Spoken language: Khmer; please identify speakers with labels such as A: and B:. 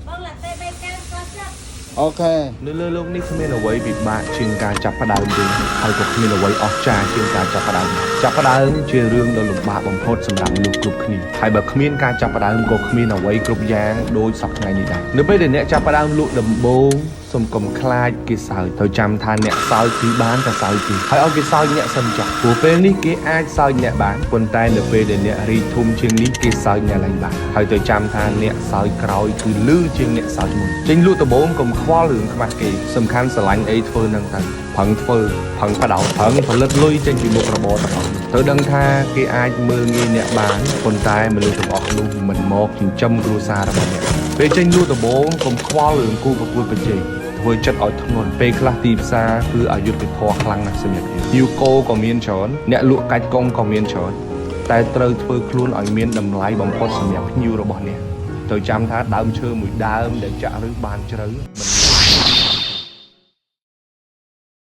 A: Vâng là tê bay cao có chất.
B: អូខេ
C: នៅលើលោកនេះគ្មានអ្វីពិបាកជាងការចាប់ផ្ដើមទេហើយក៏គ្មានអ្វីអស្ចារ្យជាងការចាប់ផ្ដើមចាប់ផ្ដើមជារឿងដ៏លំបាកបំផុតសម្រាប់មនុស្សគ្រប់គ្នាហើយបើគ្មានការចាប់ផ្ដើមក៏គ្មានអ្វីគ្រប់យ៉ាងដូចសប្តាហ៍ថ្ងៃនេះដែរនៅពេលដែលអ្នកចាប់ផ្ដើមលក់ដំបូងសូមកុំខ្លាចគេសើចត្រូវចាំថាអ្នកសើចគឺបានតែសើចទេហើយឲ្យគេសើចអ្នកសិនចុះព្រោះពេលនេះគេអាចសើចអ្នកបានប៉ុន្តែនៅពេលដែលអ្នករីកធំជាងនេះគេសើចអ្នកឡើងបានហើយត្រូវចាំថាអ្នកសើចក្រោយគឺលឺជាងអ្នកសើចមុនចេញលក់ដំបូងកុំខ្វល់រឿងខ្មាស់គេសំខាន់ស្រឡាញ់អីធ្វើនឹងទៅផឹងធ្វើផឹងបដោតផឹងផលិតលុយចេញពីមុខរបរទាំងអស់ត្រូវដឹងថាគេអាចមើលងាយអ្នកបានប៉ុន្តែមនុស្សទាំងអស់នោះមិនមកចិញ្ចឹមគ្រួសាររបស់អ្នកពេលចេញលក់ដំបូងកុំខ្វល់រឿងគូប្រកួតប្រជែងធ្វើចិត្តឲ្យធ្ងន់ពេលខ្លះទីផ្សារគឺអយុត្តិធម៌ខ្លាំងណាស់សម្រាប់យើងយូកូក៏មានច្រើនអ្នកលក់កាច់កុងក៏មានច្រើនតែត្រូវធ្វើខ្លួនឲ្យមានតម្លៃបំផុតសម្រាប់ភ្ញៀវរបស់អ្នកត្រូវចាំថាដើមឈើមួយដើមដែលចាក់ឫសបានជ្រៅមិន